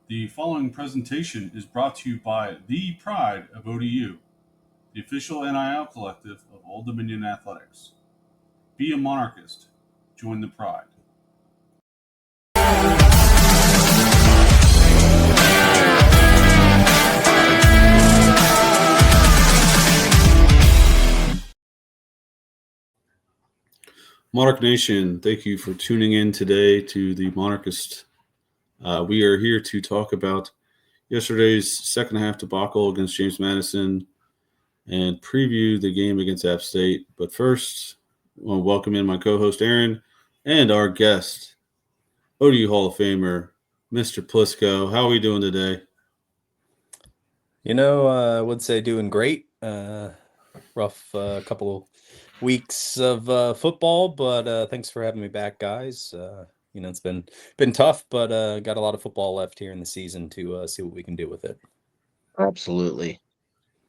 The following presentation is brought to you by the Pride of ODU, the official NIL collective of Old Dominion Athletics. Be a monarchist. Join the Pride. Monarch Nation, thank you for tuning in today to the Monarchist. We are here to talk about yesterday's second half debacle against James Madison and preview the game against App State. But first, I want to welcome in my co-host Aaron and our guest, ODU Hall of Famer, Mr. Plisco. How are we doing today? I would say doing great. Rough couple weeks of football, but thanks for having me back, guys. It's been tough, but got a lot of football left here in the season to see what we can do with it. Absolutely.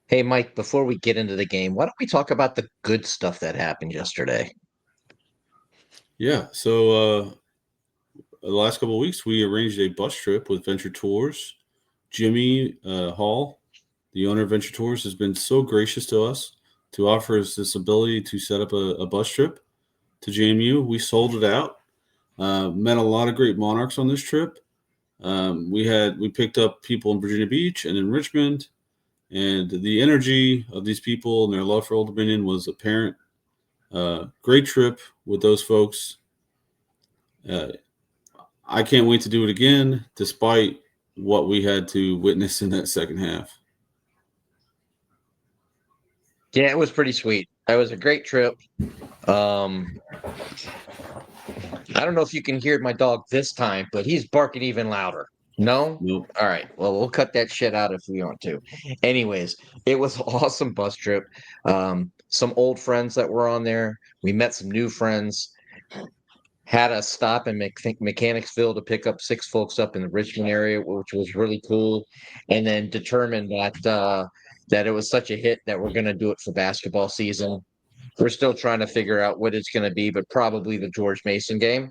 Hey, Mike, before we get into the game, why don't we talk about the good stuff that happened yesterday? Yeah, so the last couple of weeks, we arranged a bus trip with Venture Tours. Jimmy Hall, the owner of Venture Tours, has been so gracious to us to offer us this ability to set up a bus trip to JMU. We sold it out. Met a lot of great Monarchs on this trip. We picked up people in Virginia Beach and in Richmond, and the energy of these people and their love for Old Dominion was apparent. Great trip with those folks. I can't wait to do it again, despite what we had to witness in that second half. Yeah, it was pretty sweet. It was a great trip. I don't know if you can hear my dog this time, but he's barking even louder. No? Nope. All right. Well, we'll cut that shit out if we want to. Anyways, it was an awesome bus trip. Some old friends that were on there. We met some new friends. Had a stop in Mechanicsville to pick up 6 folks up in the Richmond area, which was really cool. And then determined that it was such a hit that we're going to do it for basketball season. We're still trying to figure out what it's going to be, but probably the George Mason game.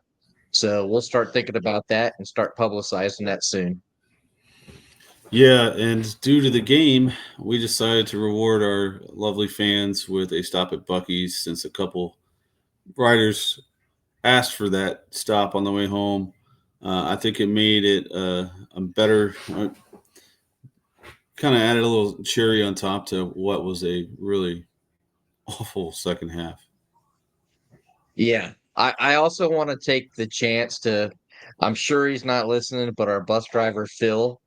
So we'll start thinking about that and start publicizing that soon. Yeah, and due to the game, we decided to reward our lovely fans with a stop at Buc-ee's since a couple riders asked for that stop on the way home. I think it made it a better, kind of added a little cherry on top to what was a really awful second half. Yeah. I also want to take the chance to, I'm sure he's not listening, but our bus driver, Phil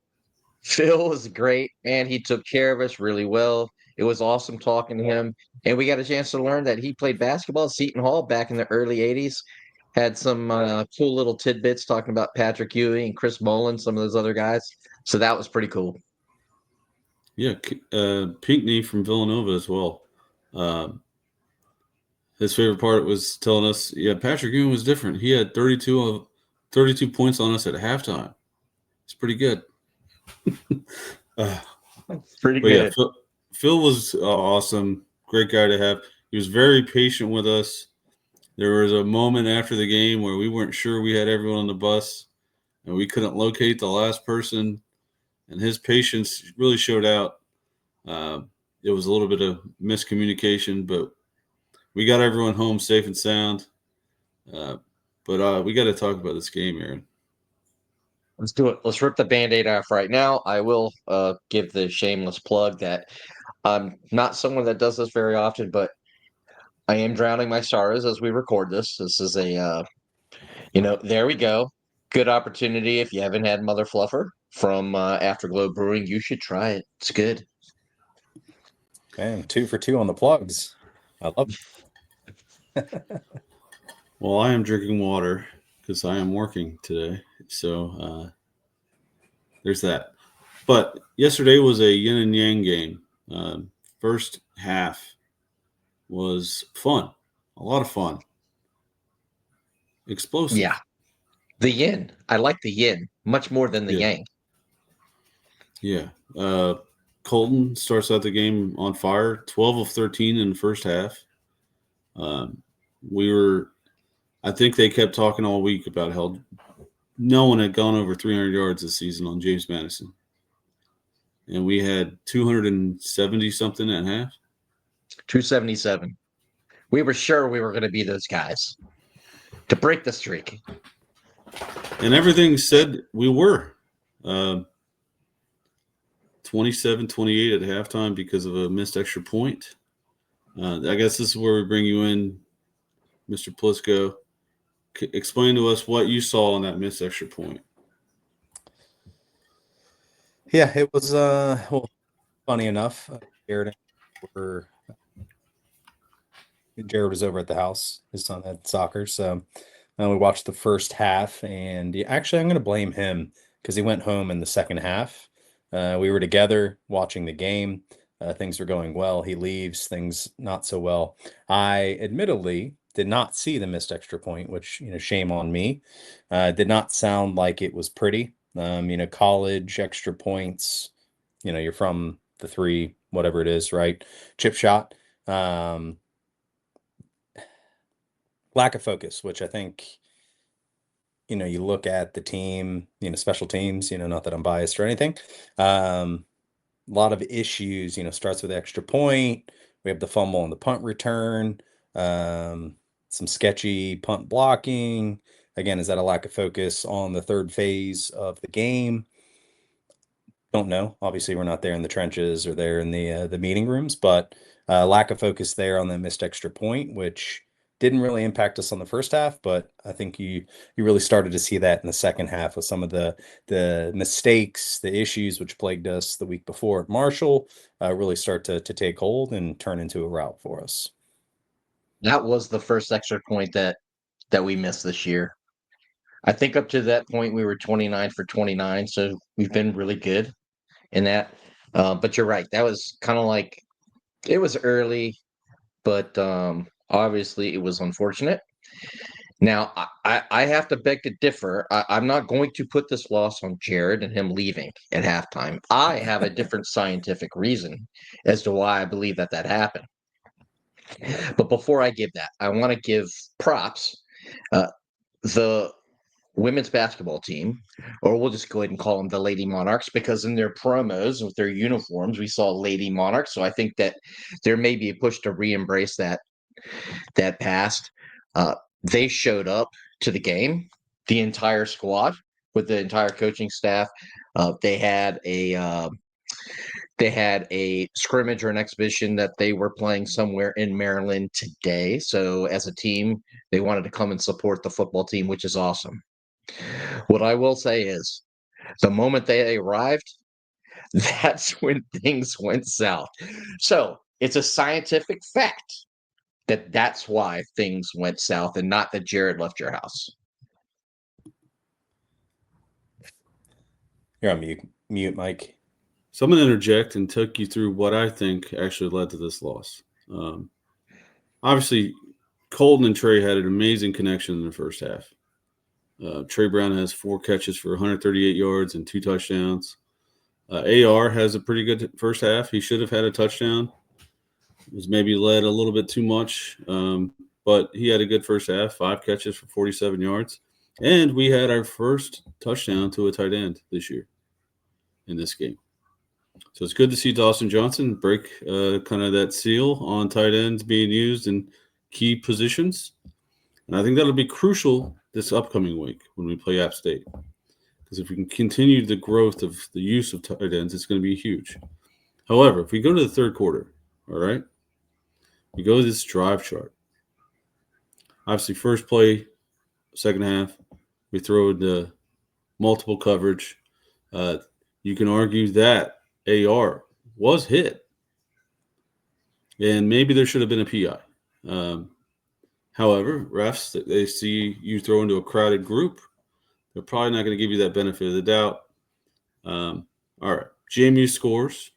was great, and he took care of us really well. It was awesome talking to him. And we got a chance to learn that he played basketball at Seton Hall back in the early 80s. Had some cool little tidbits talking about Patrick Ewing and Chris Mullin, some of those other guys. So that was pretty cool. Yeah, Pinckney from Villanova as well. His favorite part was telling us, Patrick Ewing was different. He had 32 points on us at halftime. It's pretty good. Pretty good. Yeah, Phil was awesome. Great guy to have. He was very patient with us. There was a moment after the game where we weren't sure we had everyone on the bus, and we couldn't locate the last person, and his patience really showed out. It was a little bit of miscommunication, but we got everyone home safe and sound. But we got to talk about this game, Aaron. Let's do it. Let's rip the Band-Aid off right now. I will give the shameless plug that I'm not someone that does this very often, but I am drowning my sorrows as we record this. This is there we go. Good opportunity. If you haven't had Mother Fluffer from Afterglow Brewing, you should try it. It's good. Okay, 2 for 2 on the plugs. I love it. Well, I am drinking water because I am working today. So there's that. But yesterday was a yin and yang game. First half was fun. A lot of fun. Explosive. Yeah. The yin. I like the yin much more than the yang. Yeah. Colton starts out the game on fire, 12 of 13 in the first half. I think they kept talking all week about how no one had gone over 300 yards this season on James Madison. And we had 270 something at half. 277. We were sure we were going to be those guys to break the streak. And everything said we were. 27-28 at halftime because of a missed extra point. I guess this is where we bring you in, Mr. Plisco. Explain to us what you saw on that missed extra point. Yeah, it was funny enough. Jared was over at the house. His son had soccer, so we watched the first half. And actually, I'm going to blame him because he went home in the second half. We were together watching the game. Things were going well. He leaves, things not so well. I admittedly did not see the missed extra point, which, shame on me. Did not sound like it was pretty. College extra points, you're from the three, whatever it is, right? Chip shot. Lack of focus, which I think, you look at the team, special teams, not that I'm biased or anything. A lot of issues, starts with the extra point. We have the fumble and the punt return, some sketchy punt blocking. Again, is that a lack of focus on the third phase of the game? Don't know. Obviously, we're not there in the trenches or there in the meeting rooms, but lack of focus there on the missed extra point, which didn't really impact us on the first half, but I think you really started to see that in the second half with some of the mistakes, the issues which plagued us the week before at Marshall really start to take hold and turn into a route for us. That was the first extra point that we missed this year. I think up to that point we were 29 for 29, so we've been really good in that. But you're right. That was kind of like it was early, but obviously it was unfortunate. Now, I have to beg to differ. I'm not going to put this loss on Jared and him leaving at halftime. I have a different scientific reason as to why I believe that happened. But before I give that, I want to give props. The women's basketball team, or we'll just go ahead and call them the Lady Monarchs, because in their promos with their uniforms, we saw Lady Monarchs. So I think that there may be a push to re-embrace that past. They showed up to the game, the entire squad with the entire coaching staff. They had a scrimmage or an exhibition that they were playing somewhere in Maryland today. So as a team, they wanted to come and support the football team, which is awesome. What I will say is the moment they arrived, that's when things went south. So it's a scientific fact that that's why things went south and not that Jared left your house. You're on mute, Mike. So I'm going to interject and take you through what I think actually led to this loss. Obviously, Colton and Trey had an amazing connection in the first half. Trey Brown has 4 catches for 138 yards and 2 touchdowns. AR has a pretty good first half. He should have had a touchdown. Was maybe led a little bit too much, but he had a good first half, 5 catches for 47 yards. And we had our first touchdown to a tight end this year in this game. So it's good to see Dawson Johnson break kind of that seal on tight ends being used in key positions. And I think that'll be crucial this upcoming week when we play App State. Because if we can continue the growth of the use of tight ends, it's going to be huge. However, if we go to the third quarter, all right, we go to this drive chart. Obviously, first play, second half, we throw into multiple coverage. You can argue that AR was hit, and maybe there should have been a PI. However, refs, they see you throw into a crowded group, they're probably not going to give you that benefit of the doubt. All right, JMU scores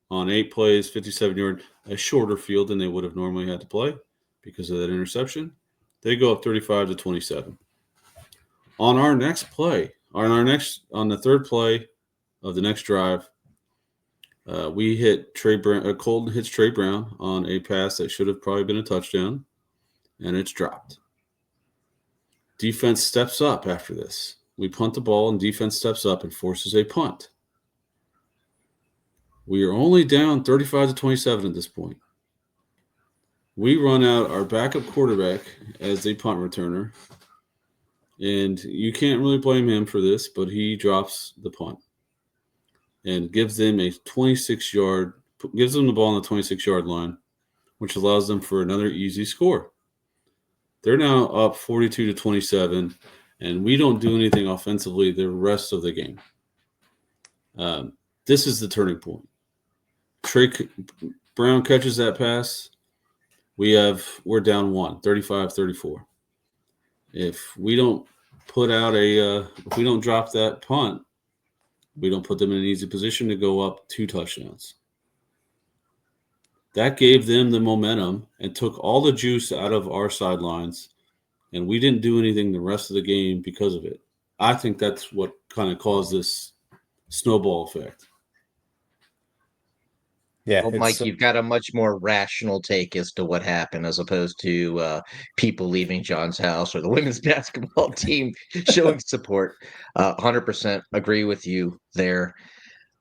on 8 plays, 57-yard, a shorter field than they would have normally had to play because of that interception. They go up 35-27. On our next play, on the third play of the next drive, we hit Trey Brown. Colton hits Trey Brown on a pass that should have probably been a touchdown, and it's dropped. Defense steps up after this. We punt the ball, and defense steps up and forces a punt. We are only down 35-27 at this point. We run out our backup quarterback as a punt returner, and you can't really blame him for this, but he drops the punt and gives them the ball on the 26-yard line, which allows them for another easy score. They're now up 42-27, and we don't do anything offensively the rest of the game. This is the turning point. Trey Brown catches that pass. We're down 35-34. If we don't if we don't drop that punt, we don't put them in an easy position to go up 2 touchdowns. That gave them the momentum and took all the juice out of our sidelines, and we didn't do anything the rest of the game because of it. I think that's what kind of caused this snowball effect. Yeah, Well, Mike, you've got a much more rational take as to what happened as opposed to people leaving John's house or the women's basketball team showing support. 100% agree with you there.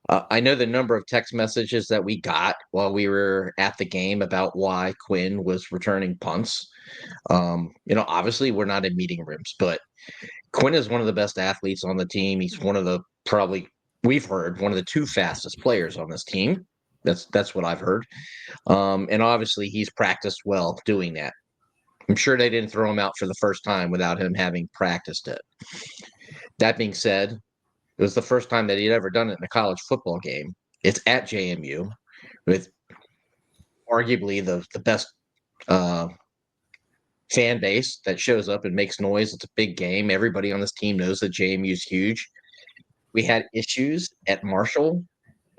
I know the number of text messages that we got while we were at the game about why Quinn was returning punts. Obviously we're not in meeting rooms, but Quinn is one of the best athletes on the team. He's one of the we've heard one of the 2 fastest players on this team. That's what I've heard. And obviously he's practiced well doing that. I'm sure they didn't throw him out for the first time without him having practiced it. That being said, it was the first time that he'd ever done it in a college football game. It's at JMU with arguably the best fan base that shows up and makes noise. It's a big game. Everybody on this team knows that JMU is huge. We had issues at Marshall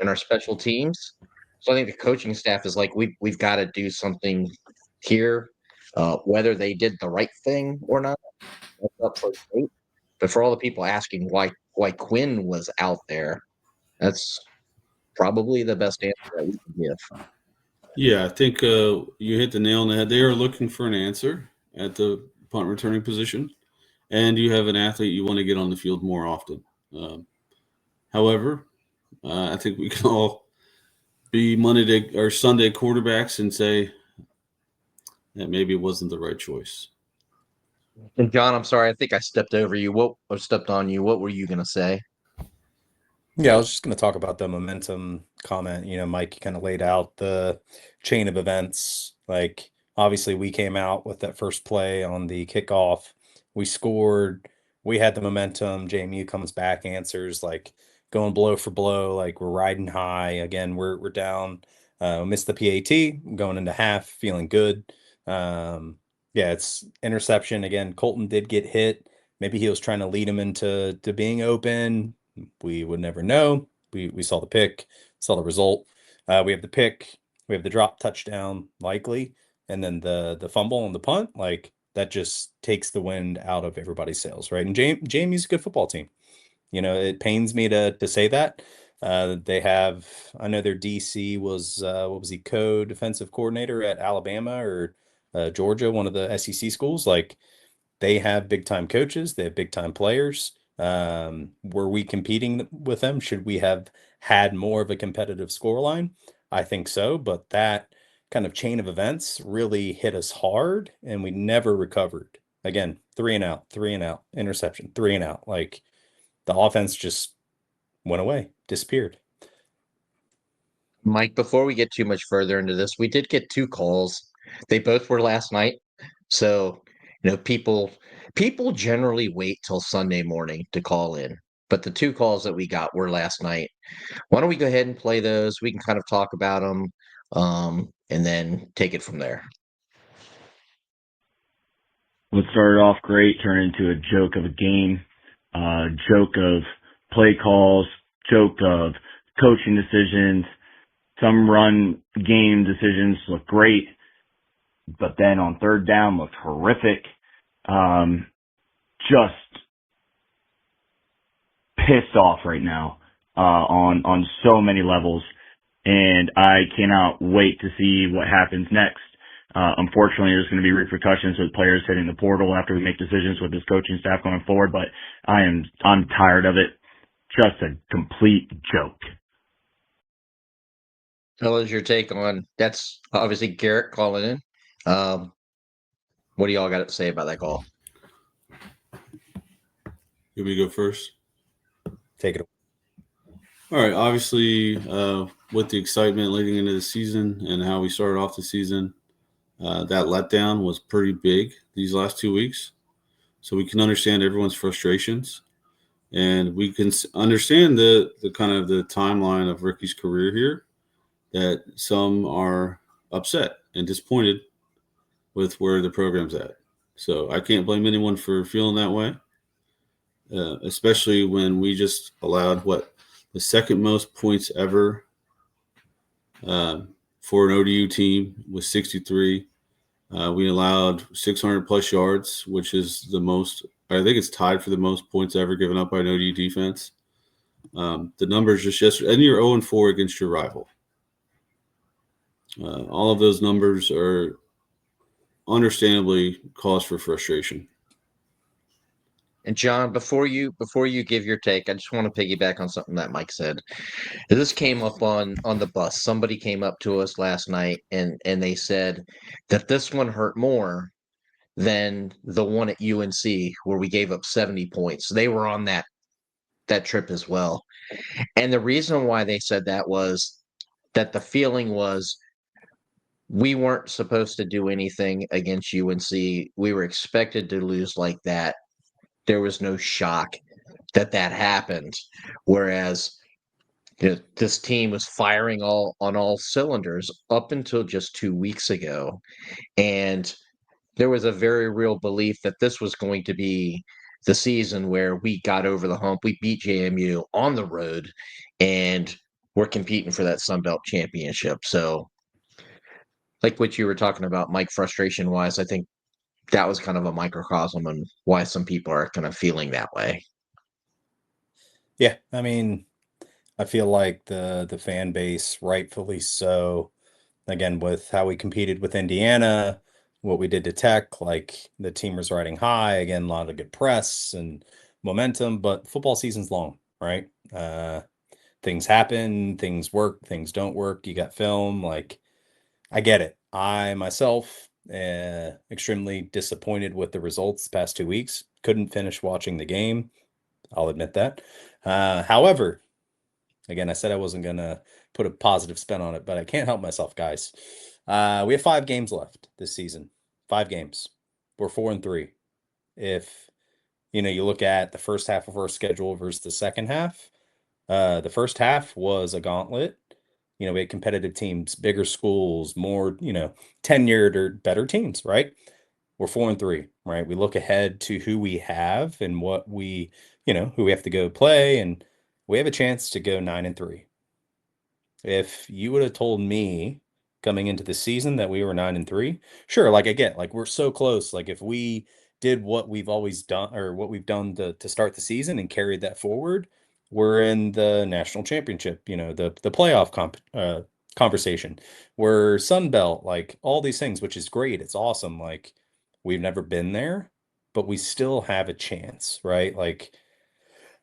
in our special teams. So I think the coaching staff is like, we've got to do something here. Whether they did the right thing or not, that's up for debate. But for all the people asking why Quinn was out there, that's probably the best answer that we can give. Yeah, I think you hit the nail on the head. They are looking for an answer at the punt returning position, and you have an athlete you want to get on the field more often. However, I think we can all be Monday or Sunday quarterbacks and say that maybe it wasn't the right choice. And John, I'm sorry, I think I stepped over you. Or stepped on you. What were you going to say? Yeah, I was just going to talk about the momentum comment. Mike kind of laid out the chain of events. Like, obviously, we came out with that first play on the kickoff. We scored. We had the momentum. JMU comes back, answers, like going blow for blow. Like, we're riding high. Again, we're down. Missed the PAT. Going into half, feeling good. Yeah, it's interception. Again, Colton did get hit. Maybe he was trying to lead him into being open. We would never know. We saw the pick, saw the result. We have the pick, we have the drop touchdown likely, and then the fumble and the punt. Like, that just takes the wind out of everybody's sails, right? And JMU's a good football team. It pains me to say that. They have, I know their DC was what was he, co-defensive coordinator at Alabama or Georgia, one of the SEC schools. Like, they have big time coaches, they have big time players. Were we competing with them? Should we have had more of a competitive scoreline? I think so, but that kind of chain of events really hit us hard and we never recovered. Again, 3 and out, interception, 3 and out. Like, the offense just went away, disappeared. Mike, before we get too much further into this, we did get 2 calls. They both were last night. So, people generally wait till Sunday morning to call in. But the 2 calls that we got were last night. Why don't we go ahead and play those? We can kind of talk about them and then take it from there. What started off great turned into a joke of a game, joke of play calls, joke of coaching decisions. Some run game decisions look great, but then on third down looked horrific. Just pissed off right now on so many levels, and I cannot wait to see what happens next. Unfortunately, there's going to be repercussions with players hitting the portal after we make decisions with this coaching staff going forward, but I'm tired of it. Just a complete joke. Fellas, your take on that's obviously Garrett calling in. What do y'all got to say about that call? You want me to go first? Take it away. All right. Obviously, with the excitement leading into the season and how we started off the season, that letdown was pretty big these last 2 weeks. So we can understand everyone's frustrations, and we can understand the kind of the timeline of Ricky's career here, that some are upset and disappointed with where the program's at. So I can't blame anyone for feeling that way, especially when we just allowed the second most points ever for an ODU team with 63. We allowed 600 plus yards, which is the most. I think it's tied for the most points ever given up by an ODU defense. The numbers just yesterday, and you're 0-4 against your rival. All of those numbers are understandably cause for frustration. And John, before you give your take, I just want to piggyback on something that Mike said. This came up on the bus. Somebody came up to us last night and they said that this one hurt more than the one at UNC where we gave up 70 points. They were on that trip as well. And the reason why they said that was that the feeling was we weren't supposed to do anything against UNC. We were expected to lose like that. There was no shock that happened. Whereas this team was firing on all cylinders up until just 2 weeks ago. And there was a very real belief that this was going to be the season where we got over the hump. We beat JMU on the road, and we're competing for that Sun Belt championship. So, like what you were talking about, Mike, frustration-wise, I think that was kind of a microcosm on why some people are kind of feeling that way. Yeah, I mean, I feel like the fan base, rightfully so, again, with how we competed with Indiana, what we did to Tech, like the team was riding high, again, a lot of good press and momentum, but football season's long, right? Things happen, things work, things don't work. You got film, like I get it. I myself extremely disappointed with the results the past 2 weeks. Couldn't finish watching the game. I'll admit that. However, again, I said I wasn't going to put a positive spin on it, but I can't help myself, guys. We have 5 games left this season. 5 games. We're 4-3. If you look at the first half of our schedule versus the second half, the first half was a gauntlet. We had competitive teams, bigger schools, more, tenured or better teams, right? We're 4-3, right? We look ahead to who we have and what we, who we have to go play, and we have a chance to go 9-3. If you would have told me coming into the season that we were 9-3, sure, like I get, like we're so close. Like if we did what we've always done or what we've done to start the season and carried that forward, we're in the national championship, the playoff conversation. We're Sun Belt, like all these things, which is great. It's awesome. Like we've never been there, but we still have a chance, right? Like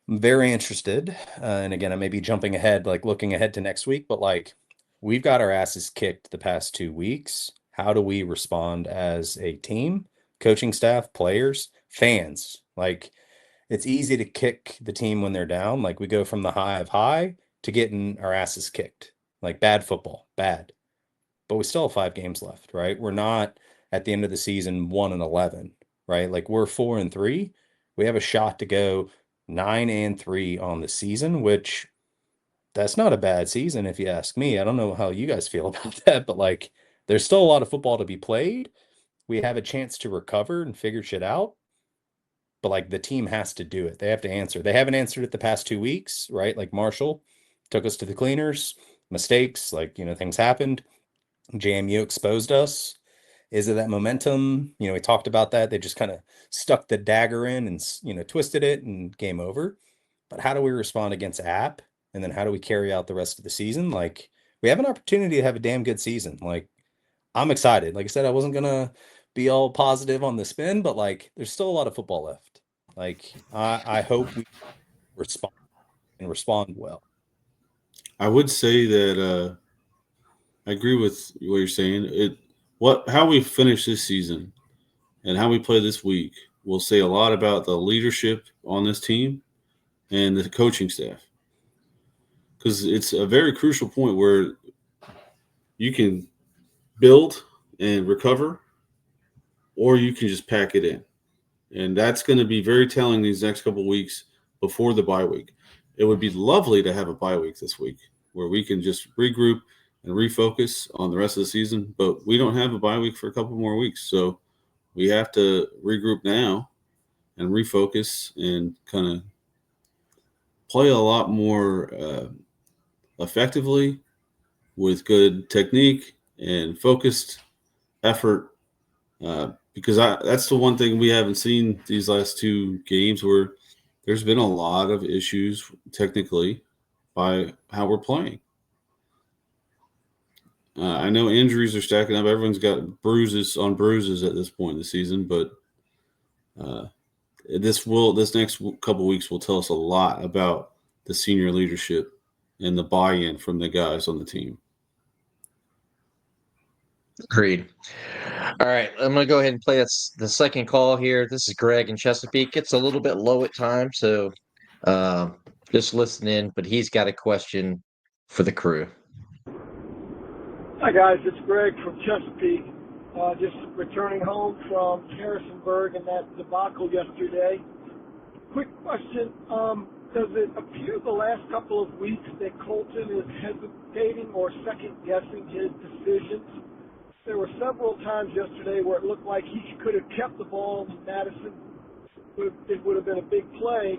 I'm very interested. And again, I may be jumping ahead, like looking ahead to next week, but like we've got our asses kicked the past 2 weeks. How do we respond as a team, coaching staff, players, fans? Like it's easy to kick the team when they're down. Like we go from the high of high to getting our asses kicked, like bad football, bad. But we still have 5 games left, right? We're not at the end of the season 1-11, right? Like we're 4-3. We have a shot to go 9-3 on the season, which that's not a bad season if you ask me. I don't know how you guys feel about that, but like there's still a lot of football to be played. We have a chance to recover and figure shit out. But like the team has to do it. They have to answer. They haven't answered it the past 2 weeks, right? Like Marshall took us to the cleaners, mistakes, like, things happened. JMU exposed us. Is it that momentum? We talked about that. They just kind of stuck the dagger in and, twisted it and game over. But how do we respond against App? And then how do we carry out the rest of the season? Like we have an opportunity to have a damn good season. Like I'm excited. Like I said, I wasn't gonna be all positive on the spin, but like there's still a lot of football left. Like I hope we respond well. I would say that I agree with what you're saying. How we finish this season and how we play this week will say a lot about the leadership on this team and the coaching staff. Because it's a very crucial point where you can build and recover, or you can just pack it in. And that's going to be very telling these next couple of weeks before the bye week. It would be lovely to have a bye week this week where we can just regroup and refocus on the rest of the season. But we don't have a bye week for a couple more weeks. So we have to regroup now and refocus and kind of play a lot more effectively with good technique and focused effort. Because that's the one thing we haven't seen these last two games where there's been a lot of issues technically by how we're playing. I know injuries are stacking up. Everyone's got bruises on bruises at this point in the season, but this next couple weeks will tell us a lot about the senior leadership and the buy-in from the guys on the team. Agreed. All right, I'm going to go ahead and play the second call here. This is Greg in Chesapeake. It's a little bit low at times, so just listen in, but he's got a question for the crew. Hi, guys. It's Greg from Chesapeake. Just returning home from Harrisonburg and that debacle yesterday. Quick question. Does it appear the last couple of weeks that Colton is hesitating or second-guessing his decisions? There were several times yesterday where it looked like he could have kept the ball to Madison. It would have been a big play,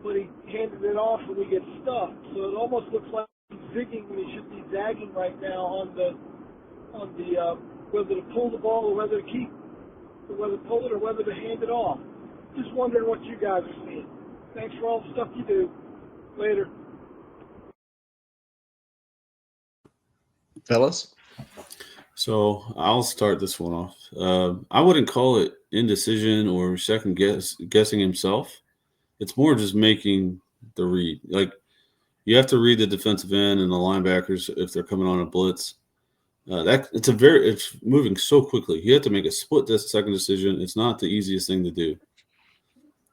but he handed it off and we get stuffed. So it almost looks like he's zigging when he should be zagging right now on the whether to pull the ball or whether to keep, or whether to pull it or whether to hand it off. Just wondering what you guys are seeing. Thanks for all the stuff you do. Later. Fellas? So I'll start this one off. I wouldn't call it indecision or second guessing himself. It's more just making the read. Like you have to read the defensive end and the linebackers if they're coming on a blitz. It's moving so quickly. You have to make a split-second decision. It's not the easiest thing to do.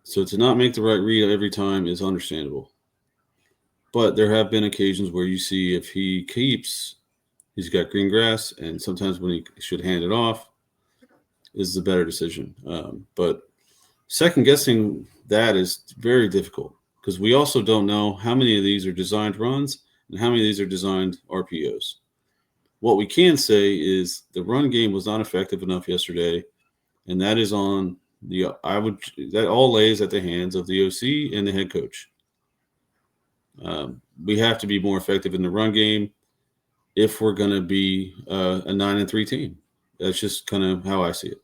So to not make the right read every time is understandable. But there have been occasions where you see if he keeps, he's got green grass, and sometimes when he should hand it off is the better decision. But second-guessing that is very difficult because we also don't know how many of these are designed runs and how many of these are designed RPOs. What we can say is the run game was not effective enough yesterday, and that is on that all lays at the hands of the OC and the head coach. We have to be more effective in the run game if we're going to be a 9-3 team. That's just kind of how I see it.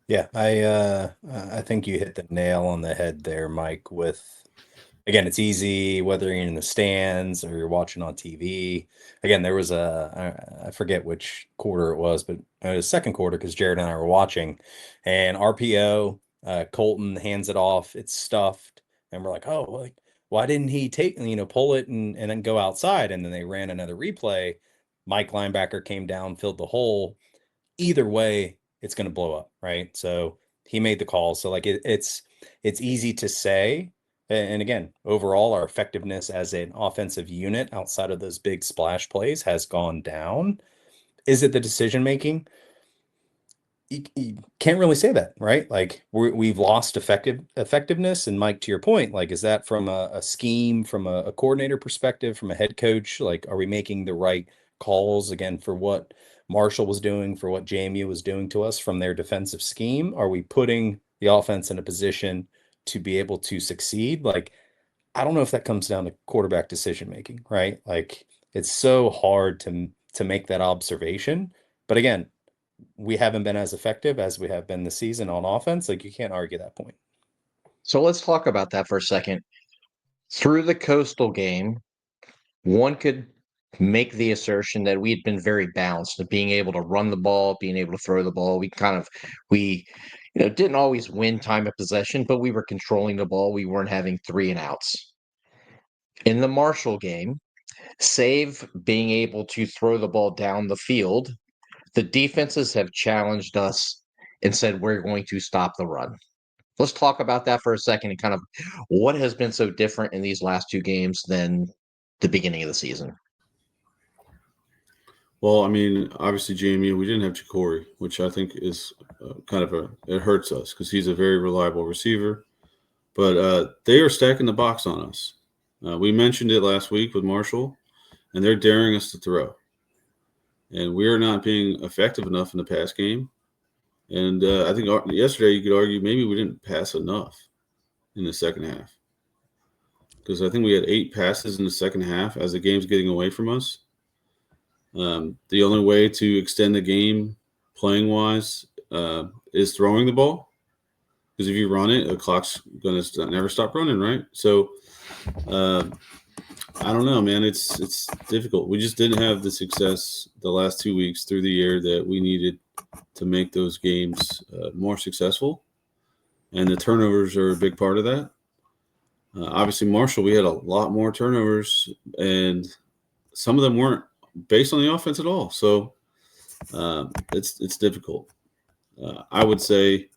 Yeah, I think you hit the nail on the head there, Mike, with again, it's easy whether you're in the stands or you're watching on TV. Again, there was I forget which quarter it was, but it was second quarter because Jared and I were watching, and RPO, Colton hands it off, it's stuffed, and we're like, oh, like why didn't he pull it and then go outside? And then they ran another replay. Mike linebacker came down, filled the hole. Either way, it's going to blow up, right? So he made the call. So like it's easy to say. And again, overall, our effectiveness as an offensive unit outside of those big splash plays has gone down. Is it the decision making? You can't really say that, right? Like we've lost effectiveness. And Mike, to your point, like is that from a scheme, from a coordinator perspective, from a head coach? Like, are we making the right calls again for what Marshall was doing, for what JMU was doing to us from their defensive scheme? Are we putting the offense in a position to be able to succeed? Like, I don't know if that comes down to quarterback decision making, right? Like it's so hard to make that observation. But again, we haven't been as effective as we have been this season on offense. Like you can't argue that point. So let's talk about that for a second. Through the Coastal game, one could make the assertion that we had been very balanced of being able to run the ball, being able to throw the ball. We didn't always win time of possession, but we were controlling the ball. We weren't having 3 and outs. In the Marshall game, save being able to throw the ball down the field, the defenses have challenged us and said, we're going to stop the run. Let's talk about that for a second and kind of what has been so different in these last 2 games than the beginning of the season. Well, I mean, obviously JMU, we didn't have Ja'Cory, which I think is it hurts us because he's a very reliable receiver. But they are stacking the box on us. We mentioned it last week with Marshall, and they're daring us to throw. And we are not being effective enough in the pass game. And I think yesterday you could argue maybe we didn't pass enough in the second half. Because I think we had 8 passes in the second half as the game's getting away from us. The only way to extend the game playing-wise is throwing the ball. Because if you run it, the clock's going to never stop running, right? So I don't know, man. It's difficult. We just didn't have the success the last 2 weeks through the year that we needed to make those games more successful. And the turnovers are a big part of that. Obviously, Marshall, we had a lot more turnovers, and some of them weren't based on the offense at all. So it's difficult. I would say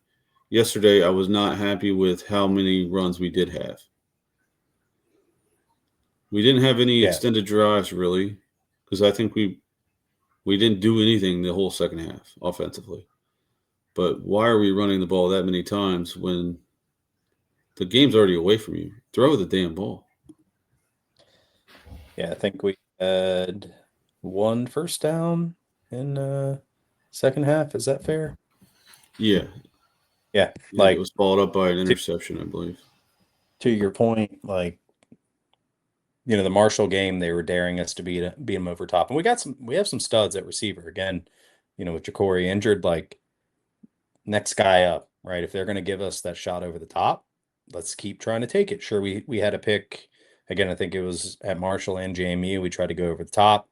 yesterday I was not happy with how many runs we did have. We didn't have any extended drives, really, because I think we didn't do anything the whole second half offensively. But why are we running the ball that many times when the game's already away from you? Throw the damn ball. Yeah, I think we had 1 first down in second half. Is that fair? Yeah. Yeah, It was followed up by an interception, I believe. To your point, the Marshall game, they were daring us to beat them over top. And we have some studs at receiver. Again, with Ja'Cory injured, next guy up, right? If they're going to give us that shot over the top, let's keep trying to take it. Sure, we had a pick. Again, I think it was at Marshall and JMU. We tried to go over the top.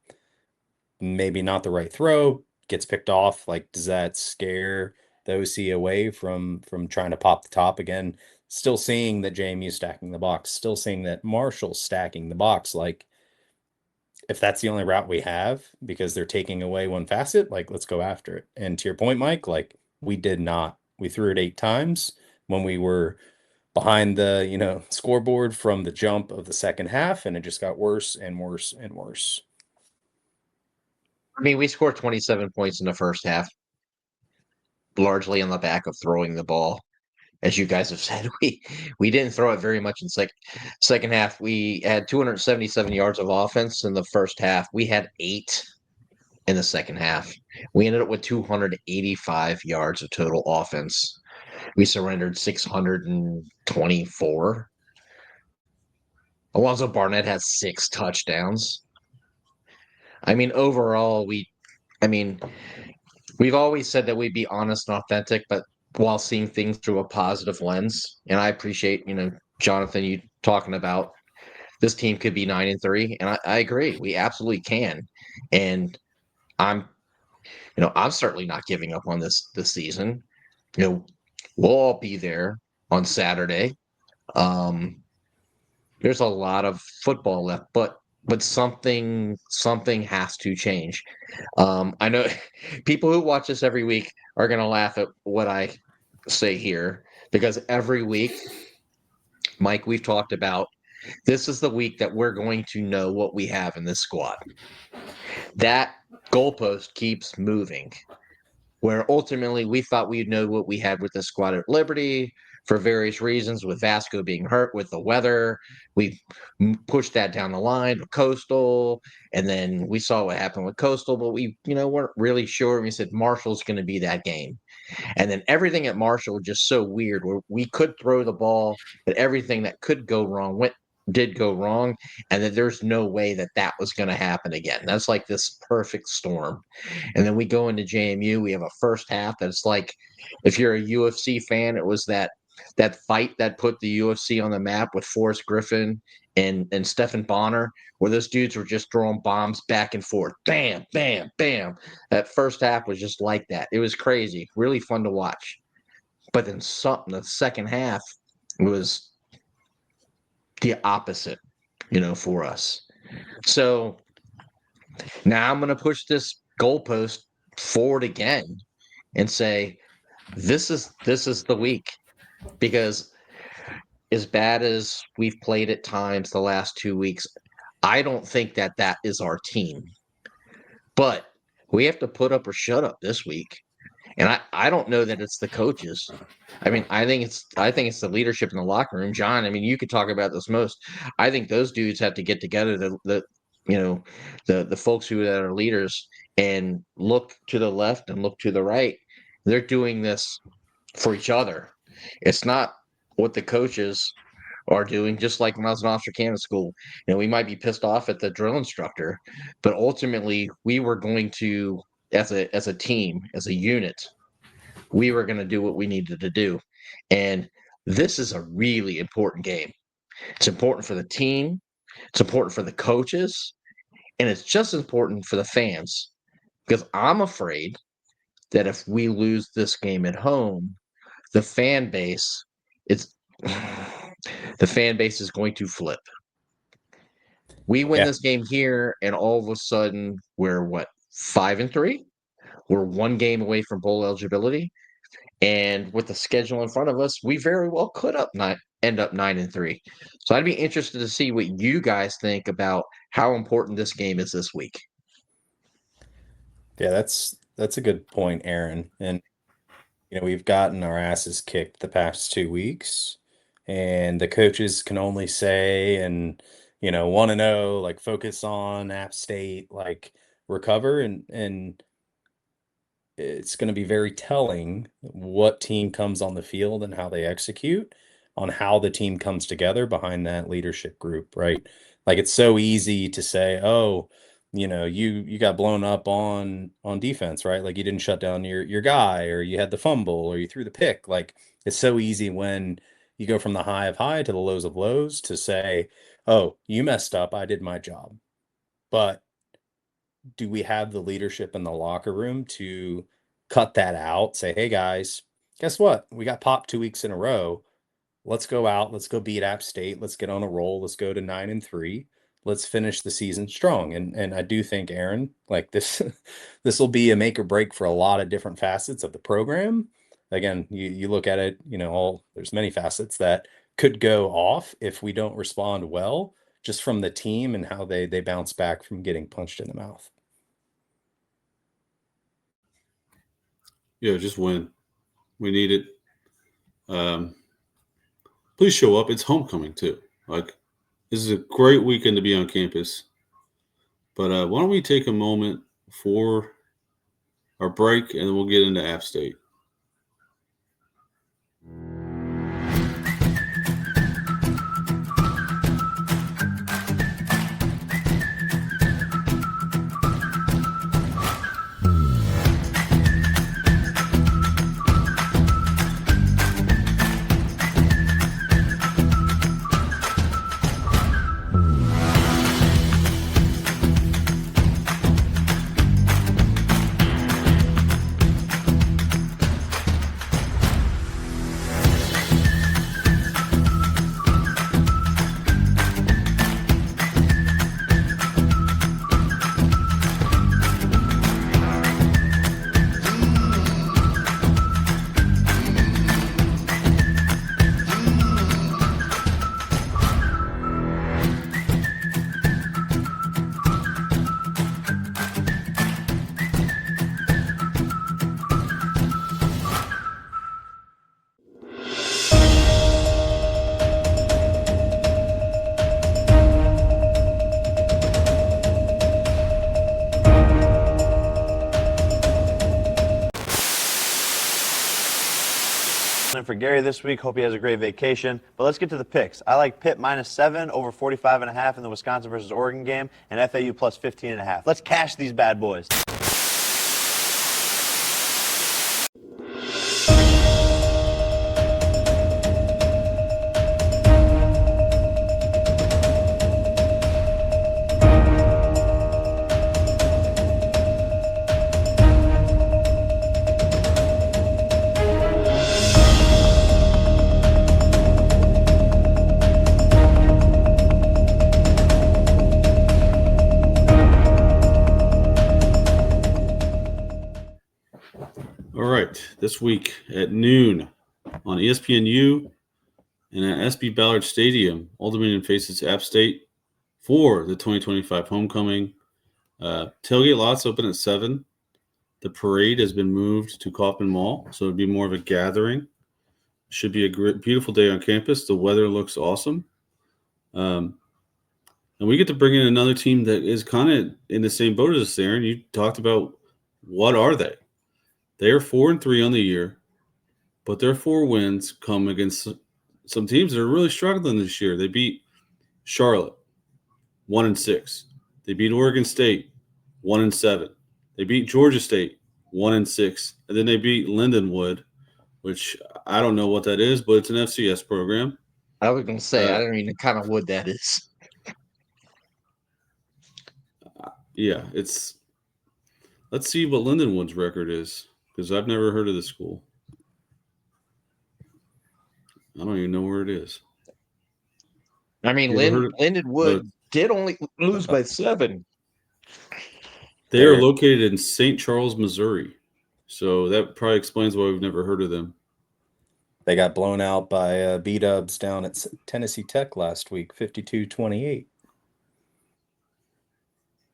Maybe not the right throw. Gets picked off. Does that scare the OC away from trying to pop the top again? Still seeing that JMU stacking the box. Still seeing that Marshall's stacking the box. If that's the only route we have because they're taking away one facet, let's go after it. And to your point, Mike, we did not. We threw it 8 times when we were behind the scoreboard from the jump of the second half, and it just got worse and worse and worse. I mean, we scored 27 points in the first half, largely on the back of throwing the ball. As you guys have said, we didn't throw it very much in second half. We had 277 yards of offense in the first half. We had 8 in the second half. We ended up with 285 yards of total offense. We surrendered 624. Alonzo Barnett has 6 touchdowns. I mean, overall, we've always said that we'd be honest and authentic, but while seeing things through a positive lens. And I appreciate, Jonathan, you talking about this team could be 9-3. And I agree. We absolutely can. And I'm certainly not giving up on this season. We'll all be there on Saturday. There's a lot of football left, but something has to change. I know people who watch this every week are going to laugh at what I say here because every week, Mike, we've talked about this is the week that we're going to know what we have in this squad. That goalpost keeps moving, where ultimately we thought we'd know what we had with the squad at Liberty for various reasons, with Vasco being hurt, with the weather. We pushed that down the line with Coastal, and then we saw what happened with Coastal, but we weren't really sure. We said Marshall's going to be that game. And then everything at Marshall was just so weird, where we could throw the ball, but everything that could go wrong did go wrong, and that there's no way that was going to happen again. That's like this perfect storm. And then we go into JMU. We have a first half that's like, if you're a UFC fan, it was that that fight that put the UFC on the map with Forrest Griffin and Stephen Bonner, where those dudes were just throwing bombs back and forth. Bam, bam, bam. That first half was just like that. It was crazy. Really fun to watch. But then the second half was the opposite, for us. So now I'm going to push this goalpost forward again and say, this is the week, because as bad as we've played at times the last 2 weeks, I don't think that is our team. But we have to put up or shut up this week. And I don't know that it's the coaches. I mean, I think it's the leadership in the locker room. John, I mean, you could talk about this most. I think those dudes have to get together, the folks that are leaders, and look to the left and look to the right. They're doing this for each other. It's not what the coaches are doing. Just like when I was in Officer Candidate School, we might be pissed off at the drill instructor, but ultimately we were going to, as a team, as a unit, we were going to do what we needed to do. And this is a really important game. It's important for the team. It's important for the coaches. And it's just as important for the fans, because I'm afraid that if we lose this game at home, the fan base is going to flip. We win this game here, and all of a sudden we're 5-3? We're one game away from bowl eligibility. And with the schedule in front of us, we very well could end up 9-3. So I'd be interested to see what you guys think about how important this game is this week. Yeah, that's a good point, Aaron. And we've gotten our asses kicked the past 2 weeks, and the coaches can only say and want to know, like, focus on App State, like, recover, and it's going to be very telling what team comes on the field and how they execute on how the team comes together behind that leadership group, right? Like, it's so easy to say, oh, you got blown up on defense, right? Like, you didn't shut down your guy, or you had the fumble, or you threw the pick. Like, it's so easy when you go from the high of high to the lows of lows to say, oh, you messed up, I did my job. But do we have the leadership in the locker room to cut that out? Say, hey guys, guess what? We got popped 2 weeks in a row. Let's go out. Let's go beat App State. Let's get on a roll. Let's go to 9-3. Let's finish the season strong. And I do think, Aaron, like, this will be a make or break for a lot of different facets of the program. Again, you look at it, there's many facets that could go off if we don't respond well, just from the team and how they bounce back from getting punched in the mouth. Yeah, just win. We need it. Please show up. It's homecoming too. Like, this is a great weekend to be on campus. But why don't we take a moment for our break, and then we'll get into App State. For Gary this week, hope he has a great vacation. But let's get to the picks. I like Pitt -7 over 45.5 in the Wisconsin versus Oregon game, and FAU plus 15.5. Let's cash these bad boys. this week at noon on ESPNU and at SB Ballard Stadium. Old Dominion faces App State for the 2025 homecoming. Tailgate lots open at 7. The parade has been moved to Kaufman Mall, so it'll be more of a gathering. Should be a beautiful day on campus. The weather looks awesome. And we get to bring in another team that is kind of in the same boat as us, Aaron. You talked about what are they? They are 4-3 on the year, but their 4 wins come against some teams that are really struggling this year. They beat Charlotte, 1-6. They beat Oregon State, 1-7. They beat Georgia State, 1-6. And then they beat Lindenwood, which I don't know what that is, but it's an FCS program. I was going to say, I don't even know kind of what that is. Yeah, it's – let's see what Lindenwood's record is, because I've never heard of this school. I don't even know where it is. I mean, Lindenwood did only lose by 7. They are located in St. Charles, Missouri. So that probably explains why we've never heard of them. They got blown out by B-Dubs down at Tennessee Tech last week, 52-28.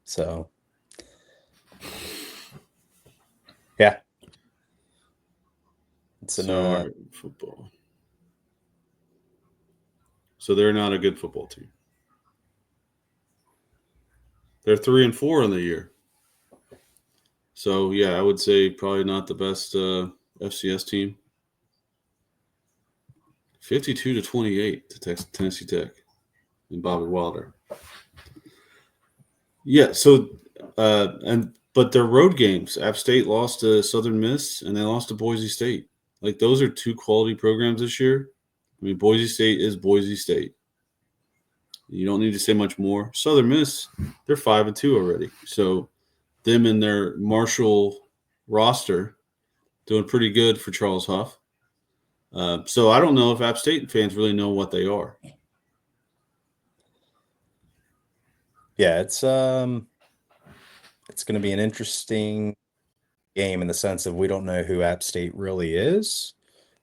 So, yeah. It's an football. So they're not a good football team. They're 3-4 on the year. So, yeah, I would say probably not the best FCS team. 52-28 to Tennessee Tech and Bobby Wilder. Yeah, so but their road games, App State lost to Southern Miss and they lost to Boise State. Like, those are 2 quality programs this year. I mean, Boise State is Boise State. You don't need to say much more. Southern Miss, they're 5-2 already. So them and their Marshall roster doing pretty good for Charles Huff. So I don't know if App State fans really know what they are. Yeah, it's going to be an interesting game in the sense of we don't know who App State really is,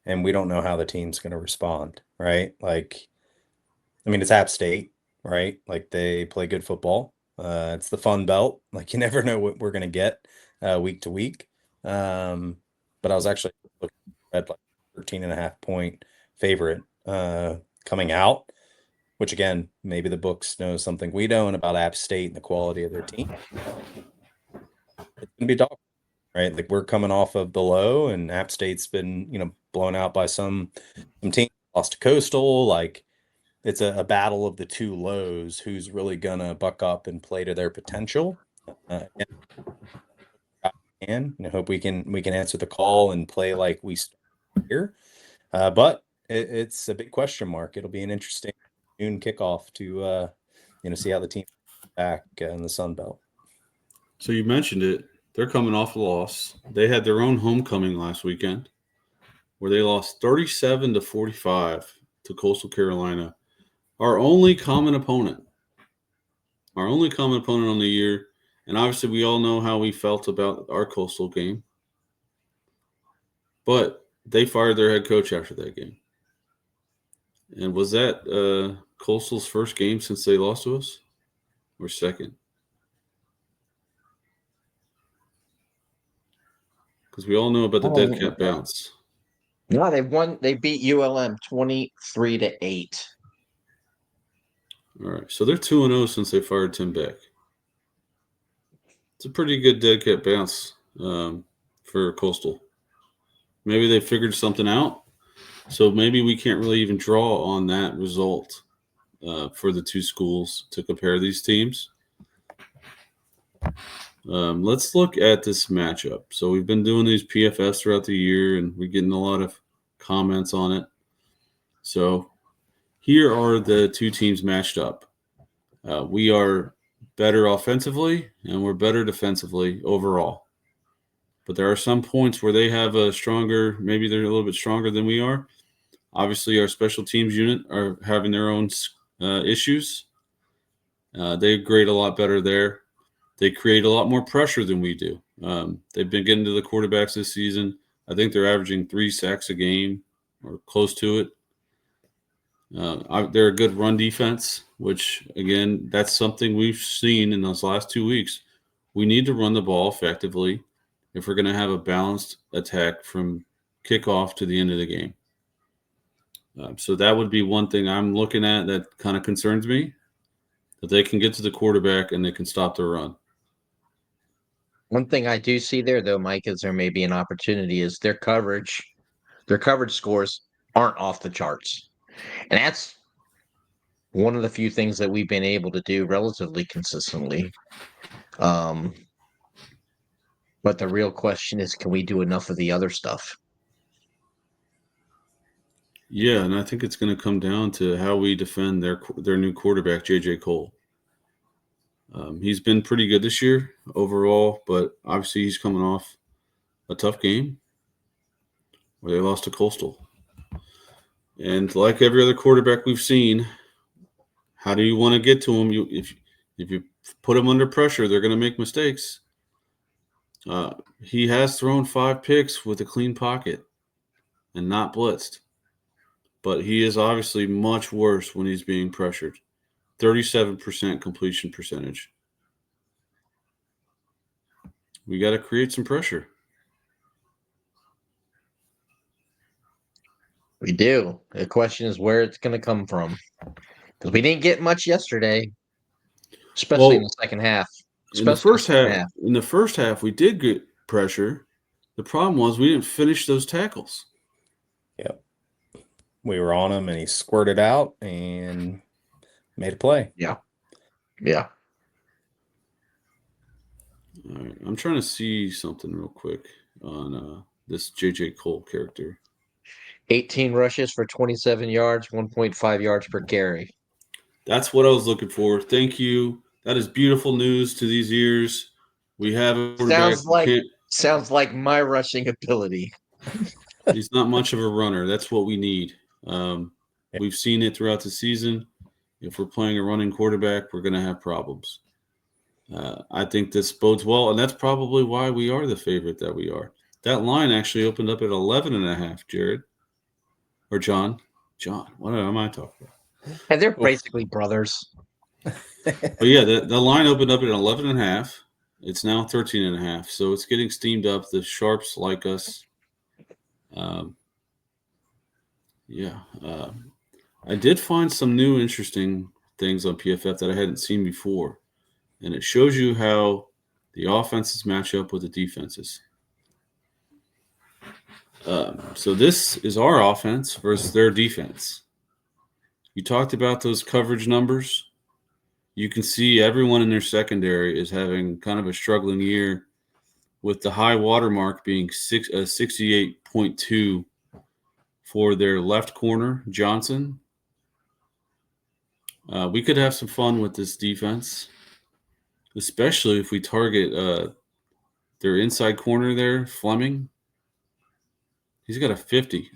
and we don't know how the team's going to respond, right? Like, I mean, it's App State, right? Like, they play good football. It's the Fun Belt. Like, you never know what we're going to get week to week. But I was actually looking at like 13.5-point favorite coming out, which again, maybe the books know something we don't about App State and the quality of their team. It's going to be dog, right? Like, we're coming off of the low, and App State's been, blown out by some team, lost to Coastal. Like, it's a battle of the 2 lows. Who's really gonna buck up and play to their potential? And I hope we can answer the call and play like we started here. But it's a big question mark. It'll be an interesting noon kickoff to see how the team back in the Sun Belt. So you mentioned it. They're coming off a loss. They had their own homecoming last weekend where they lost 37-45 to Coastal Carolina. Our only common opponent on the year. And obviously we all know how we felt about our Coastal game. But they fired their head coach after that game. And was that Coastal's first game since they lost to us? Or second? Because we all know about the dead cat bounce. No, they beat ULM 23-8. All right. So they're 2-0 since they fired Tim Beck. It's a pretty good dead cat bounce for Coastal. Maybe they figured something out. So maybe we can't really even draw on that result for the 2 schools to compare these teams. Let's look at this matchup. So we've been doing these PFS throughout the year, and we're getting a lot of comments on it. So here are the 2 teams matched up. We are better offensively, and we're better defensively overall. But there are some points where they have maybe they're a little bit stronger than we are. Obviously, our special teams unit are having their own issues. They grade a lot better there. They create a lot more pressure than we do. They've been getting to the quarterbacks this season. I think they're averaging 3 sacks a game or close to it. They're a good run defense, which, again, that's something we've seen in those last 2 weeks. We need to run the ball effectively if we're going to have a balanced attack from kickoff to the end of the game. So that would be one thing I'm looking at that kind of concerns me, that they can get to the quarterback and they can stop the run. One thing I do see there, though, Mike, is there may be an opportunity is their coverage scores aren't off the charts. And that's one of the few things that we've been able to do relatively consistently. But the real question is, can we do enough of the other stuff? Yeah, and I think it's going to come down to how we defend their new quarterback, J.J. Cole. He's been pretty good this year overall, but obviously he's coming off a tough game where they lost to Coastal. And like every other quarterback we've seen, how do you want to get to him? If you put him under pressure, they're going to make mistakes. He has thrown 5 picks with a clean pocket and not blitzed. But he is obviously much worse when he's being pressured. 37% completion percentage. We got to create some pressure. We do. The question is where it's going to come from. Because we didn't get much yesterday, especially in the second half. In the first half, we did get pressure. The problem was we didn't finish those tackles. Yep. We were on him, and he squirted out and made a play. Yeah. Yeah. All right. I'm trying to see something real quick on this J.J. Cole character. 18 rushes for 27 yards, 1.5 yards per carry. That's what I was looking for. Thank you. That is beautiful news to these ears. We have a quarterback. Sounds like my rushing ability. He's not much of a runner. That's what we need. We've seen it throughout the season. If we're playing a running quarterback, we're going to have problems. I think this bodes well, and that's probably why we are the favorite that we are. That line actually opened up at 11.5, Jared. Or John. John, what am I talking about? And they're basically brothers. But yeah, the line opened up at 11.5. It's now 13.5. So it's getting steamed up. The sharps like us. I did find some new interesting things on PFF that I hadn't seen before. And it shows you how the offenses match up with the defenses. So this is our offense versus their defense. You talked about those coverage numbers. You can see everyone in their secondary is having kind of a struggling year, with the high watermark being 68.2 for their left corner, Johnson. We could have some fun with this defense, especially if we target their inside corner there, Fleming. He's got a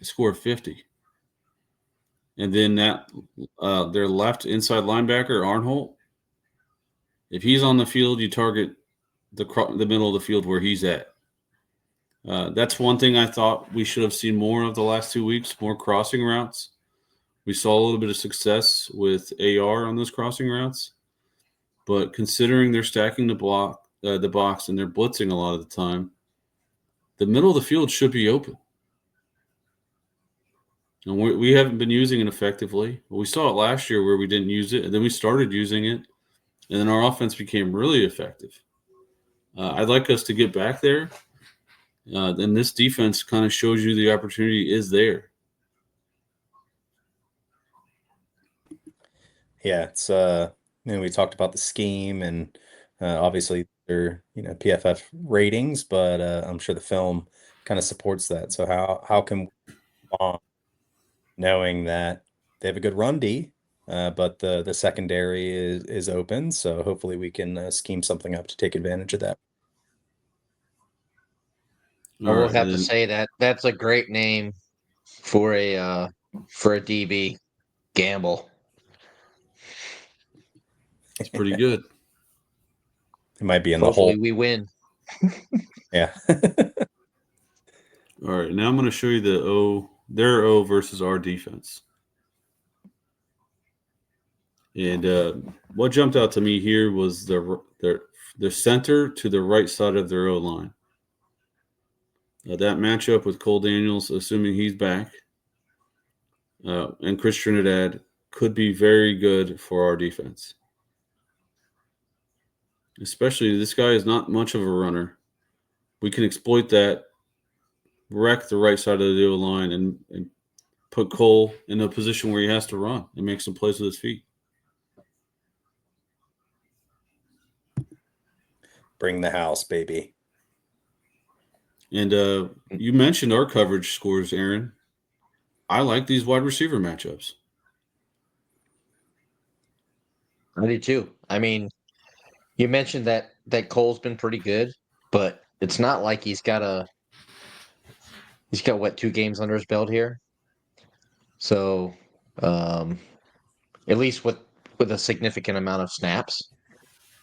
score of 50. And then their left inside linebacker, Arnholt. If he's on the field, you target the middle of the field where he's at. That's one thing I thought we should have seen more of the last 2 weeks, more crossing routes. We saw a little bit of success with AR on those crossing routes. But considering they're stacking the box and they're blitzing a lot of the time, the middle of the field should be open. And we haven't been using it effectively. We saw it last year where we didn't use it, and then we started using it, and then our offense became really effective. I'd like us to get back there. Then this defense kind of shows you the opportunity is there. Yeah, it's we talked about the scheme and obviously their PFF ratings, but I'm sure the film kind of supports that. So how can we knowing that they have a good run D, but the secondary is open, so hopefully we can scheme something up to take advantage of that. I will have to say that's a great name for a DB. Gamble. It's pretty good. It might be in Hopefully the hole. we win. Yeah. All right, now I'm going to show you their O versus our defense. And what jumped out to me here was their center to the right side of their O line. That matchup with Cole Daniels, assuming he's back, and Chris Trinidad could be very good for our defense. Especially this guy is not much of a runner. We can exploit that, wreck the right side of the O line, and put Cole in a position where he has to run and make some plays with his feet. Bring the house, baby. And you mentioned our coverage scores, Aaron. I like these wide receiver matchups. I do too. I mean, you mentioned that Cole's been pretty good, but it's not like he's got what, 2 games under his belt here. So, at least with a significant amount of snaps.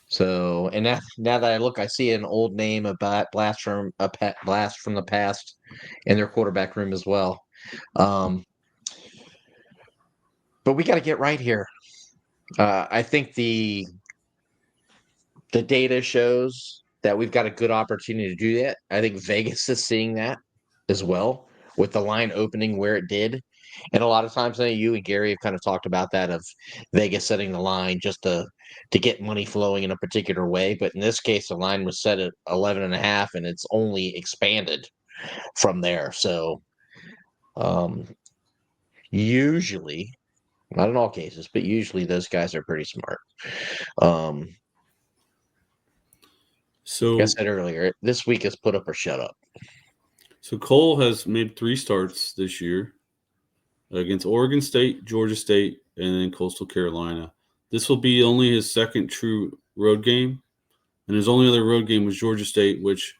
So, and now that I look, I see an old name, a blast from the past, in their quarterback room as well. But we got to get right here. I think the data shows that we've got a good opportunity to do that. I think Vegas is seeing that as well, with the line opening where it did. And a lot of times, I know you and Gary have kind of talked about that, of Vegas setting the line just to get money flowing in a particular way. But in this case, the line was set at 11.5, and it's only expanded from there. So usually, not in all cases, but usually those guys are pretty smart. So like I said earlier, this week is put up or shut up. So Cole has made 3 starts this year against Oregon State, Georgia State, and then Coastal Carolina. This will be only his second true road game, and his only other road game was Georgia State, which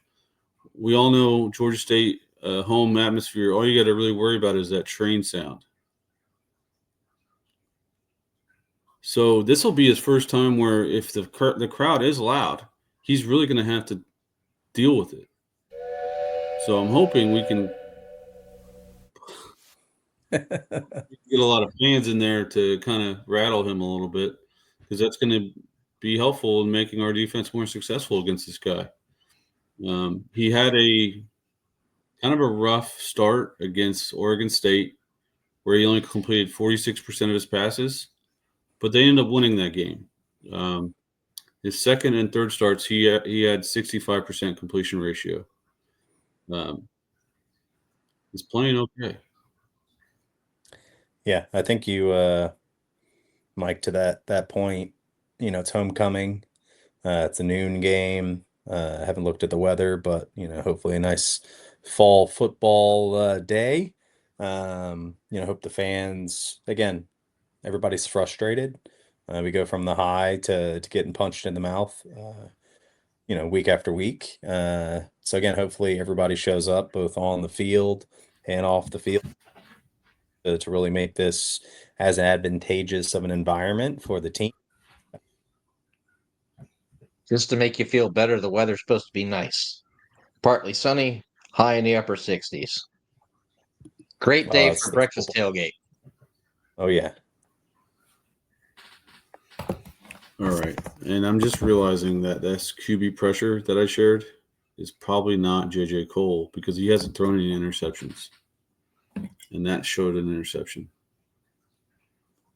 we all know Georgia State home atmosphere. All you got to really worry about is that train sound. So this will be his first time where if the crowd is loud, he's really going to have to deal with it. So I'm hoping we can get a lot of fans in there to kind of rattle him a little bit, because that's going to be helpful in making our defense more successful against this guy. He had a kind of a rough start against Oregon State, where he only completed 46% of his passes, but they ended up winning that game. His second and third starts, he had 65% completion ratio. He's playing okay. Yeah, I think you, Mike, to that point, it's homecoming. It's a noon game. I haven't looked at the weather, but hopefully a nice fall football day. Hope the fans, again, everybody's frustrated. We go from the high to getting punched in the mouth, week after week. So again, hopefully everybody shows up both on the field and off the field to really make this as advantageous of an environment for the team. Just to make you feel better, the weather's supposed to be nice. Partly sunny, high in the upper 60s. Great day for breakfast tailgate. Oh, yeah. All right. And I'm just realizing that this QB pressure that I shared is probably not J.J. Cole, because he hasn't thrown any interceptions. And that showed an interception.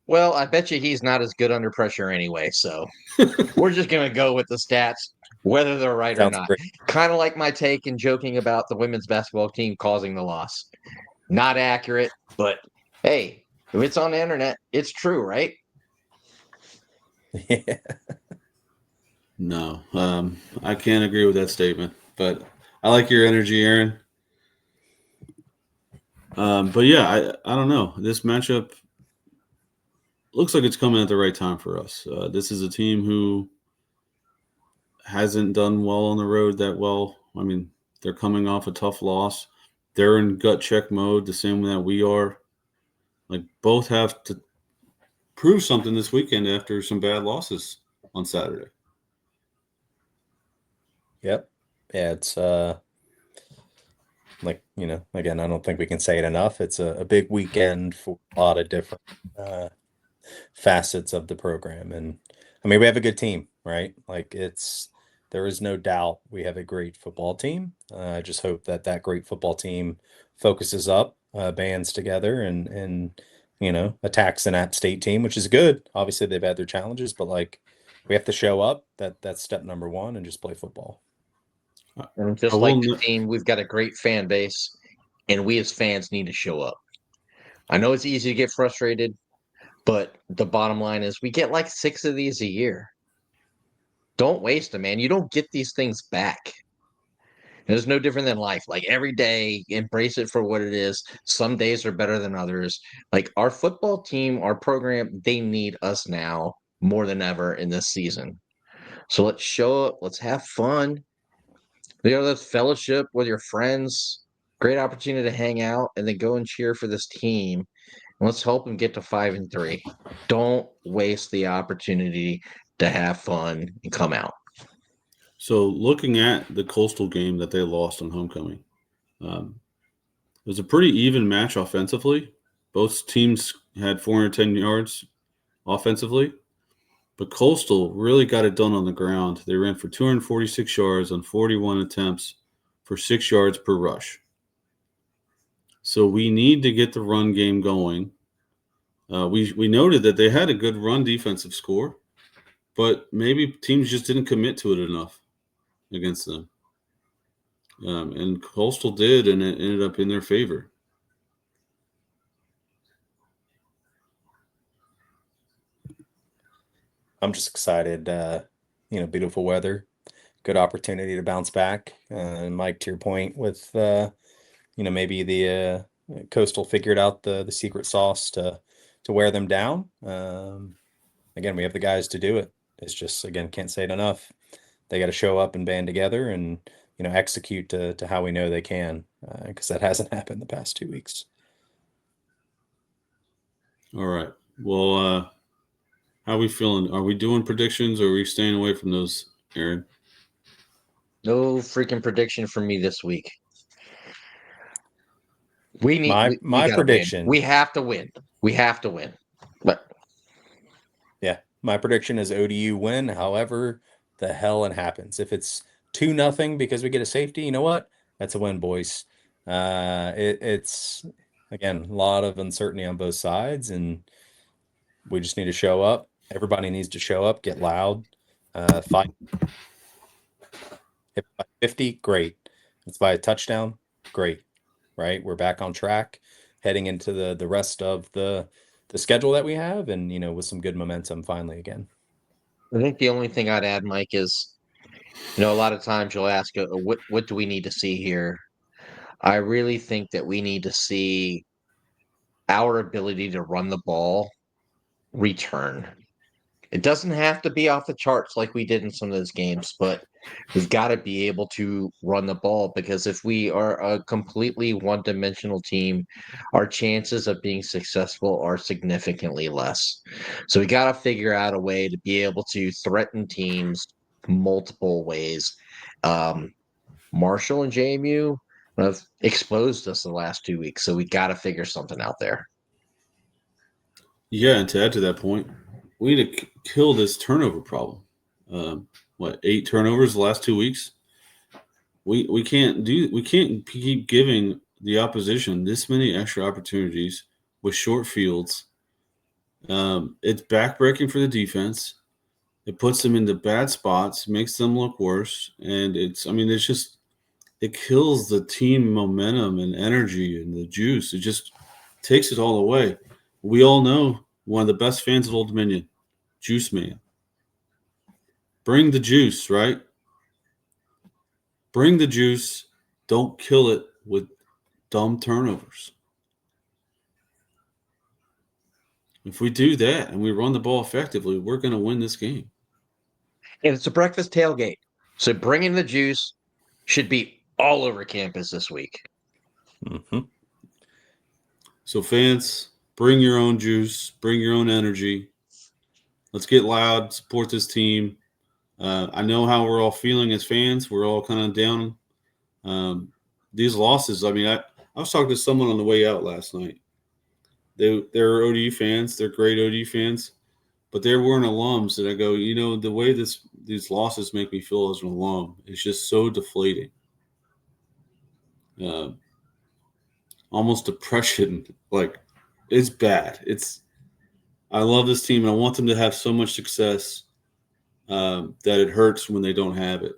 Well, I bet you he's not as good under pressure anyway, so we're just going to go with the stats, whether they're right or not. Kind of like my take in joking about the women's basketball team causing the loss. Not accurate, but hey, if it's on the internet, it's true, right? Yeah. No, I can't agree with that statement, but I like your energy, Aaron. But yeah, I don't know. This matchup looks like it's coming at the right time for us. This is a team who hasn't done well on the road that well. I mean, they're coming off a tough loss. They're in gut check mode, the same way that we are. Like, both have to prove something this weekend after some bad losses on Saturday. Yep. Yeah, it's like, again, I don't think we can say it enough. It's a big weekend for a lot of different facets of the program. And I mean, we have a good team, right? Like there is no doubt we have a great football team. I just hope that great football team focuses up, bands together and attacks an App State team, which is good. Obviously they've had their challenges, but like we have to show up. That's step number one, and just play football. And just like the team, we've got a great fan base, and we as fans need to show up. I know it's easy to get frustrated, but the bottom line is we get like 6 of these a year. Don't waste them, man. You don't get these things back. It's no different than life. Like every day, embrace it for what it is. Some days are better than others. Like our football team, our program, they need us now more than ever in this season. So let's show up. Let's have fun. Let's fellowship with your friends. Great opportunity to hang out and then go and cheer for this team. And let's help them get to 5-3. Don't waste the opportunity to have fun and come out. So looking at the Coastal game that they lost on homecoming, it was a pretty even match offensively. Both teams had 410 yards offensively, but Coastal really got it done on the ground. They ran for 246 yards on 41 attempts for 6 yards per rush. So we need to get the run game going. We noted that they had a good run defensive score, but maybe teams just didn't commit to it enough against them. And Coastal did, and it ended up in their favor. I'm just excited. Beautiful weather, good opportunity to bounce back. And Mike, to your point with, maybe the Coastal figured out the secret sauce to wear them down. Again, we have the guys to do it. It's just, again, can't say it enough. They got to show up and band together and, execute to how we know they can, because that hasn't happened the past 2 weeks. All right. Well, how are we feeling? Are we doing predictions, or are we staying away from those, Aaron? No freaking prediction for me this week. We need my prediction. Win. We have to win. We have to win. But yeah, my prediction is ODU win. However, the hell it happens. If it's 2-0 because we get a safety, you know what? That's a win, boys. It's again a lot of uncertainty on both sides, and we just need to show up. Everybody needs to show up, get loud, fight. If by 50, great. It's by a touchdown, great. Right, we're back on track, heading into the rest of the schedule that we have, and with some good momentum finally again. I think the only thing I'd add, Mike, is a lot of times you'll ask, what do we need to see here? I really think that we need to see our ability to run the ball return. It doesn't have to be off the charts like we did in some of those games, but we've got to be able to run the ball, because if we are a completely one-dimensional team, our chances of being successful are significantly less. So we got to figure out a way to be able to threaten teams multiple ways. Marshall and JMU have exposed us the last 2 weeks, so we got to figure something out there. Yeah, and to add to that point, we need to kill this turnover problem. 8 turnovers the last 2 weeks? We can't keep giving the opposition this many extra opportunities with short fields. It's backbreaking for the defense. It puts them into bad spots, makes them look worse, and it kills the team momentum and energy and the juice. It just takes it all away. We all know one of the best fans of Old Dominion, Juice Man. Bring the juice, right? Bring the juice. Don't kill it with dumb turnovers. If we do that and we run the ball effectively, we're going to win this game. And it's a breakfast tailgate. So bringing the juice should be all over campus this week. Mm-hmm. So fans, bring your own juice, bring your own energy. Let's get loud, support this team. I know how we're all feeling as fans. We're all kind of down. these losses. I mean, I was talking to someone on the way out last night. They're ODU fans. They're great ODU fans, but they weren't alums. And I go, the way these losses make me feel as an alum is just so deflating. Almost depression. Like, it's bad. I love this team, and I want them to have so much success that it hurts when they don't have it.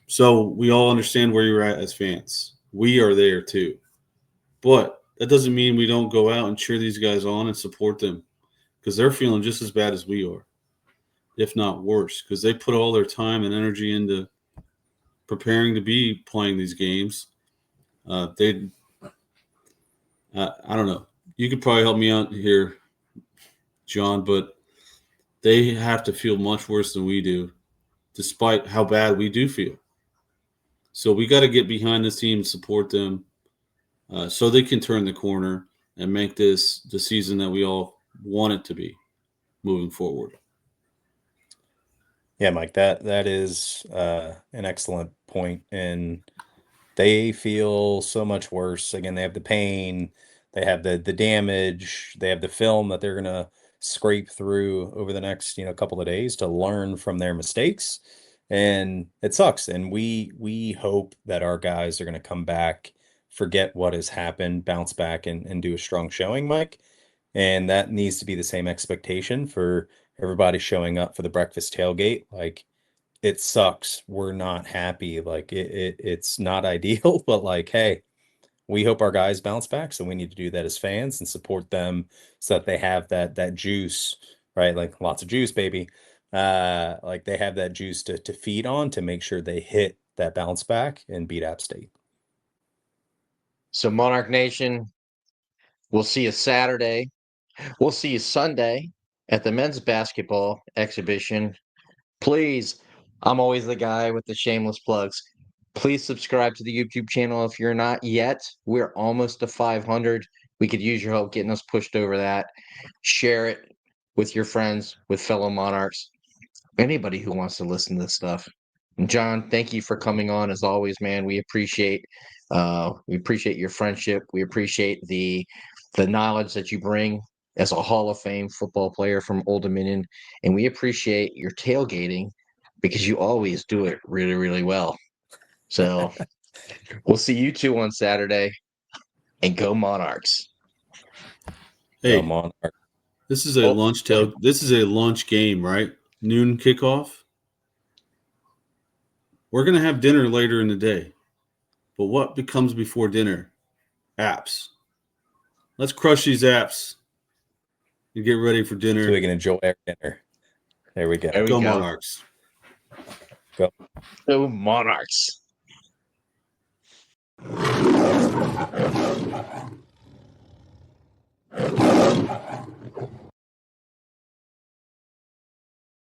So we all understand where you're at as fans. We are there too. But that doesn't mean we don't go out and cheer these guys on and support them, because they're feeling just as bad as we are, if not worse, because they put all their time and energy into preparing to be playing these games. I don't know. You could probably help me out here, John, but they have to feel much worse than we do, despite how bad we do feel. So we got to get behind this team and support them so they can turn the corner and make this the season that we all want it to be moving forward. Yeah, Mike, that is an excellent point. And they feel so much worse. Again, they have the pain, they have the damage, they have the film that they're gonna scrape through over the next couple of days to learn from their mistakes. And it sucks. And we hope that our guys are gonna come back, forget what has happened, bounce back and do a strong showing, Mike. And that needs to be the same expectation for everybody showing up for the breakfast tailgate. Like, it sucks. We're not happy. Like, it's not ideal, but like, hey, we hope our guys bounce back. So we need to do that as fans and support them so that they have that juice, right? Like, lots of juice, baby. Like, they have that juice to feed on to make sure they hit that bounce back and beat App State. So Monarch Nation, we'll see you Saturday. We'll see you Sunday at the men's basketball exhibition. Please, I'm always the guy with the shameless plugs. Please subscribe to the YouTube channel if you're not yet. We're almost to 500. We could use your help getting us pushed over that. Share it with your friends, with fellow Monarchs, anybody who wants to listen to this stuff. And John, thank you for coming on as always, man. We appreciate your friendship. We appreciate the knowledge that you bring as a Hall of Fame football player from Old Dominion, and we appreciate your tailgating because you always do it really, really well. So we'll see you two on Saturday, and go Monarchs. Hey, Go Monarch. this is a This is a lunch game, right? Noon kickoff. We're gonna have dinner later in the day, but what becomes before dinner? Apps. Let's crush these apps and get ready for dinner. So we can enjoy our dinner. There we go. There we Go go. Monarchs. Go. Go Monarchs.